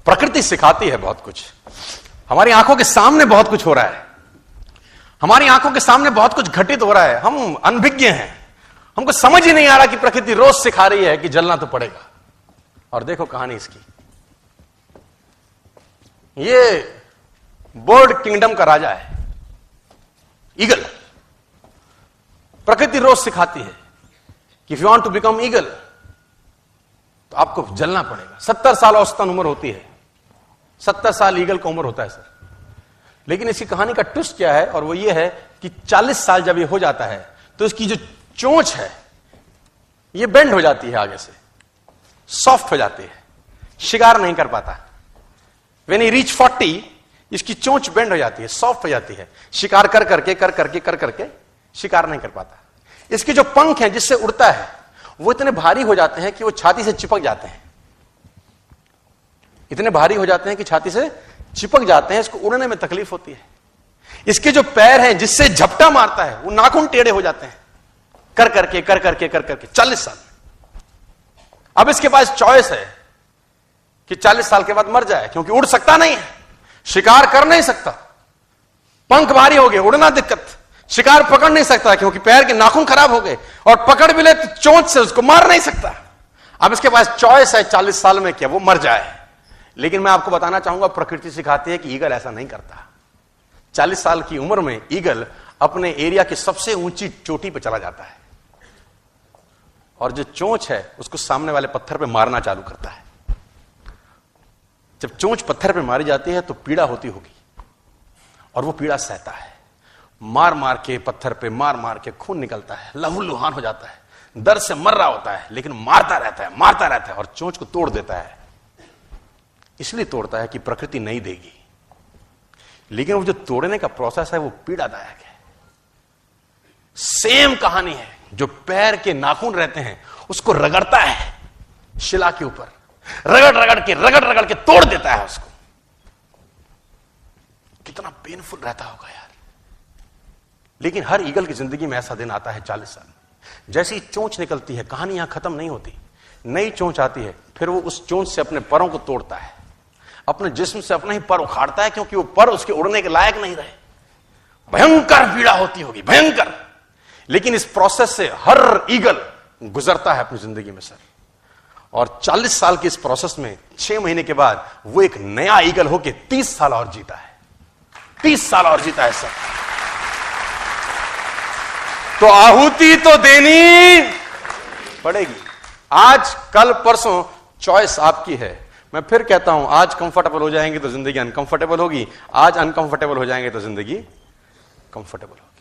प्रकृति सिखाती है बहुत कुछ। हमारी आंखों के सामने बहुत कुछ हो रहा है, हमारी आंखों के सामने बहुत कुछ घटित हो रहा है, हम अनभिज्ञ हैं, हमको समझ ही नहीं आ रहा कि प्रकृति रोज सिखा रही है कि जलना तो पड़ेगा। और देखो कहानी इसकी, ये बर्ड किंगडम का राजा है ईगल। प्रकृति रोज सिखाती है कि if you want to become eagle तो आपको जलना पड़ेगा। 70 साल औसतन उम्र होती है, 70 साल ईगल का उम्र होता है सर। लेकिन इसकी कहानी का ट्विस्ट क्या है, और वो ये है कि 40 साल जब ये हो जाता है तो इसकी जो चोंच है ये बेंड हो जाती है, आगे से सॉफ्ट हो जाती है, शिकार नहीं कर पाता। व्हेन ही रीच 40 इसकी चोंच बेंड हो जाती है, सॉफ्ट हो जाती है, शिकार कर करके शिकार नहीं कर पाता। इसके जो पंख हैं जिससे उड़ता है वो इतने भारी हो जाते हैं कि वो छाती से चिपक जाते हैं, इतने भारी हो जाते हैं कि छाती से चिपक जाते हैं, इसको उड़ने में तकलीफ होती है। इसके जो पैर हैं जिससे झपटा मारता है वो नाखून टेढ़े हो जाते हैं, कर करके 40 साल। अब इसके पास चॉइस है कि 40 साल के बाद मर जाए, क्योंकि उड़ सकता नहीं है, शिकार कर नहीं सकता, पंख भारी हो गए, उड़ना दिक्कत, शिकार पकड़ नहीं सकता क्योंकि पैर के नाखून खराब हो गए, और पकड़ भी ले तो चोंच से उसको मार नहीं सकता। अब इसके पास चॉइस है 40 साल में क्या वो मर जाए। लेकिन मैं आपको बताना चाहूंगा प्रकृति सिखाती है कि ईगल ऐसा नहीं करता। 40 साल की उम्र में ईगल अपने एरिया की सबसे ऊंची चोटी पर चला जाता है और जो चोंच है उसको सामने वाले पत्थर पे मारना चालू करता है। जब चोंच पत्थर पे मारी जाती है तो पीड़ा होती होगी, और वो पीड़ा सहता है, मार मार के पत्थर पे मार के खून निकलता है, लहूलुहान हो जाता है, दर्द से मर रहा होता है, लेकिन मारता रहता है और चोंच को तोड़ देता है। इसलिए तोड़ता है कि प्रकृति नहीं देगी, लेकिन वो जो तोड़ने का प्रोसेस है वो पीड़ादायक है। सेम कहानी है, जो पैर के नाखून रहते हैं उसको रगड़ता है शिला के ऊपर, रगड़ के तोड़ देता है उसको। कितना पेनफुल रहता होगा यार। लेकिन हर ईगल की जिंदगी में ऐसा दिन आता है 40 साल। जैसे ही चोंच निकलती है कहानी यहां खत्म नहीं होती, नई चोंच आती है, फिर वो उस चोंच से अपने परों को तोड़ता है, अपने जिस्म से अपना ही पर उखाड़ता है, क्योंकि वो पर उसके उड़ने के लायक नहीं रहे। भयंकर पीड़ा होती होगी, भयंकर। लेकिन इस प्रोसेस से हर ईगल गुजरता है अपनी जिंदगी में सर। और 40 साल के इस प्रोसेस में 6 महीने के बाद वो एक नया ईगल होके 30 साल और जीता है, 30 साल और जीता है सर। तो आहुति तो देनी पड़ेगी। आज कल परसों चॉइस आपकी है। मैं फिर कहता हूं, आज कंफर्टेबल हो जाएंगे तो जिंदगी अनकंफर्टेबल होगी, आज अनकंफर्टेबल हो जाएंगे तो जिंदगी कंफर्टेबल होगी।